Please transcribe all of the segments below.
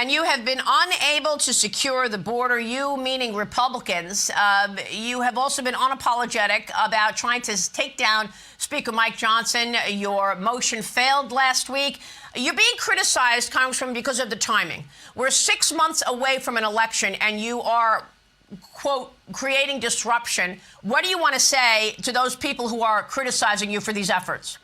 and you have been unable to secure the border, you meaning Republicans. You have also been unapologetic about trying to take down Speaker Mike Johnson. Your motion failed last week. You're being criticized, Congressman, because of the timing. We're 6 months away from an election, and you are, quote, creating disruption. What do you want to say to those people who are criticizing you for these efforts?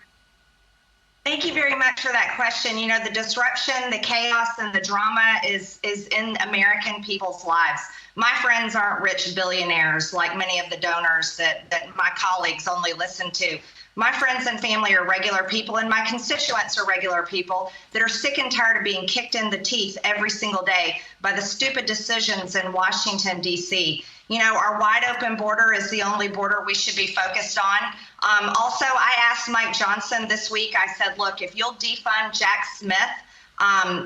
Thank you very much for that question. You know, the disruption, the chaos, and the drama is in American people's lives. My friends aren't rich billionaires like many of the donors that my colleagues only listen to. My friends and family are regular people, and my constituents are regular people that are sick and tired of being kicked in the teeth every single day by the stupid decisions in Washington, D.C. You know, our wide open border is the only border we should be focused on. Also, I asked Mike Johnson this week, I said, look, if you'll defund Jack Smith,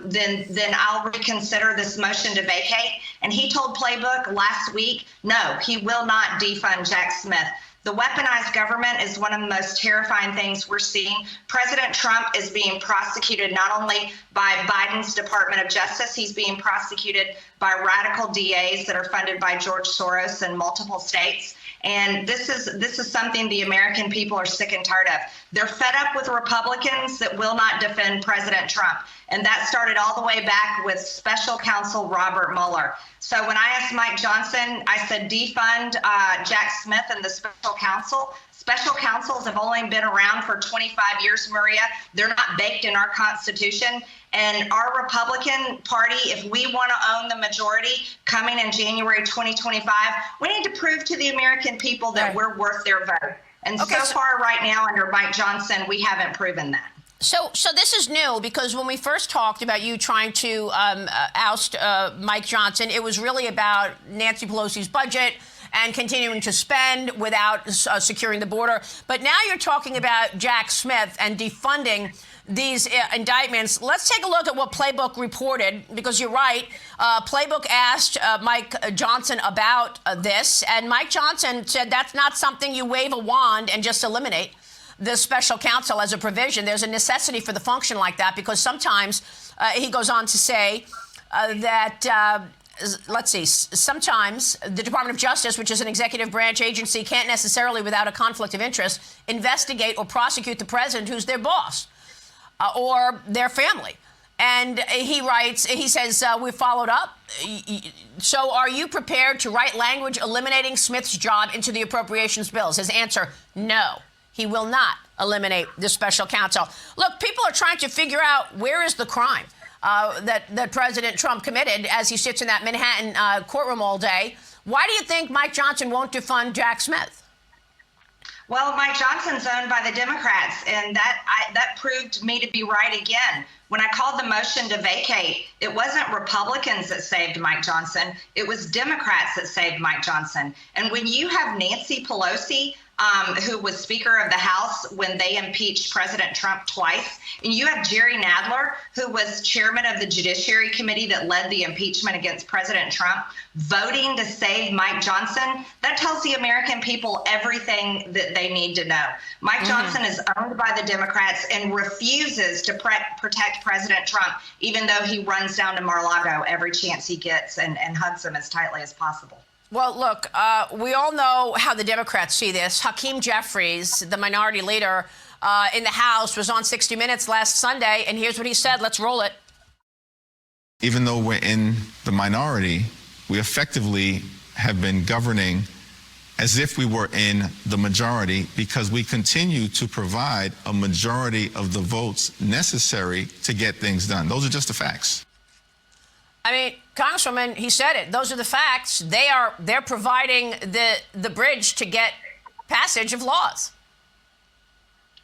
then I'll reconsider this motion to vacate. And he told Playbook last week, no, he will not defund Jack Smith. The weaponized government is one of the most terrifying things we're seeing. President Trump is being prosecuted not only by Biden's Department of Justice, he's being prosecuted by radical DAs that are funded by George Soros in multiple states. And this is something the American people are sick and tired of. They're fed up with Republicans that will not defend President Trump. And that started all the way back with special counsel Robert Mueller. So when I asked Mike Johnson, I said, defund Jack Smith and the special counsel. Special counsels have only been around for 25 years, Maria. They're not baked in our Constitution. And our Republican Party, if we want to own the majority coming in January 2025, we need to prove to the American people that we're worth their vote. And so far right now under Mike Johnson, we haven't proven that. So this is new, because when we first talked about you trying to oust Mike Johnson, it was really about Nancy Pelosi's budget and continuing to spend without securing the border. But now you're talking about Jack Smith and defunding these indictments. Let's take a look at what Playbook reported, because you're right. Playbook asked Mike Johnson about this, and Mike Johnson said that's not something you wave a wand and just eliminate the special counsel as a provision. There's a necessity for the function like that, because sometimes, he goes on to say that, let's see, sometimes the Department of Justice, which is an executive branch agency, can't necessarily, without a conflict of interest, investigate or prosecute the president, who's their boss, or their family. And he writes, he says, we followed up. So are you prepared to write language eliminating Smith's job into the appropriations bills? His answer, no. He will not eliminate the special counsel. Look, people are trying to figure out where is the crime that President Trump committed as he sits in that Manhattan courtroom all day. Why do you think Mike Johnson won't defund Jack Smith? Well, Mike Johnson's owned by the Democrats, and that proved me to be right again. When I called the motion to vacate, it wasn't Republicans that saved Mike Johnson. It was Democrats that saved Mike Johnson. And when you have Nancy Pelosi, who was Speaker of the House when they impeached President Trump twice, and you have Jerry Nadler, who was chairman of the Judiciary Committee that led the impeachment against President Trump, voting to save Mike Johnson, that tells the American people everything that they need to know. Mike Johnson is owned by the Democrats and refuses to protect President Trump, even though he runs down to Mar-a-Lago every chance he gets and hugs him as tightly as possible. Well, look, we all know how the Democrats see this. Hakeem Jeffries, the minority leader in the House, was on 60 Minutes last Sunday, and here's what he said. Let's roll it. Even though we're in the minority, we effectively have been governing as if we were in the majority, because we continue to provide a majority of the votes necessary to get things done. Those are just the facts. I mean, Congresswoman, he said it. Those are the facts. They're providing the bridge to get passage of laws.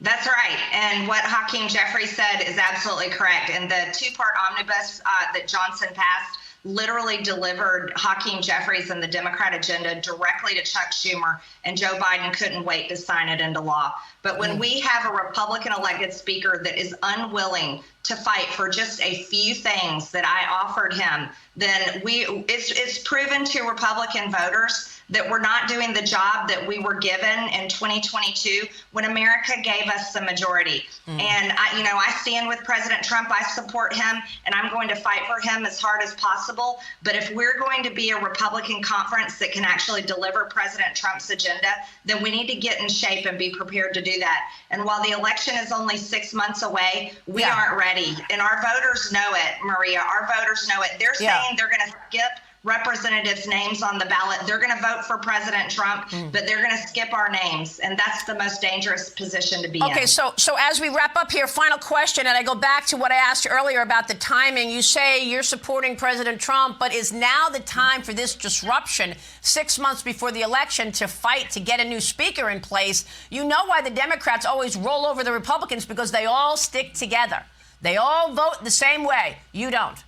That's right. And what Hakeem Jeffries said is absolutely correct. And the two-part omnibus that Johnson passed literally delivered Hakeem Jeffries and the Democrat agenda directly to Chuck Schumer, and Joe Biden couldn't wait to sign it into law. But when we have a Republican elected speaker that is unwilling to fight for just a few things that I offered him, then it's proven to Republican voters that we're not doing the job that we were given in 2022 when America gave us the majority. And I stand with President Trump. I support him, and I'm going to fight for him as hard as possible. But if we're going to be a Republican conference that can actually deliver President Trump's agenda, then we need to get in shape and be prepared to do that. And while the election is only 6 months away, we aren't ready. And our voters know it, Maria. Our voters know it. They're saying they're going to skip representatives' names on the ballot. They're going to vote for President Trump, but they're going to skip our names. And that's the most dangerous position to be in. Okay, so as we wrap up here, final question, and I go back to what I asked you earlier about the timing. You say you're supporting President Trump, but is now the time for this disruption 6 months before the election to fight to get a new speaker in place? You know why the Democrats always roll over the Republicans, because they all stick together. They all vote the same way. You don't.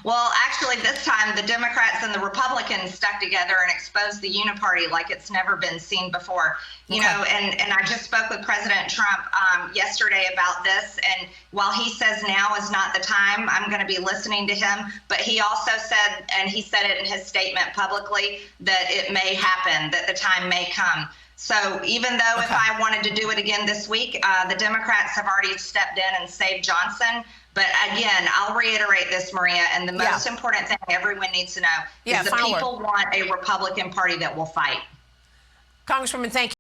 Well, actually, this time the Democrats and the Republicans stuck together and exposed the uniparty like it's never been seen before. You know, and I just spoke with President Trump yesterday about this. And while he says now is not the time, I'm going to be listening to him. But he also said, and he said it in his statement publicly, that it may happen, that the time may come. So even though if I wanted to do it again this week, the Democrats have already stepped in and saved Johnson. But again, I'll reiterate this, Maria, and the most important thing everyone needs to know is the people want a Republican Party that will fight. Congresswoman, thank you.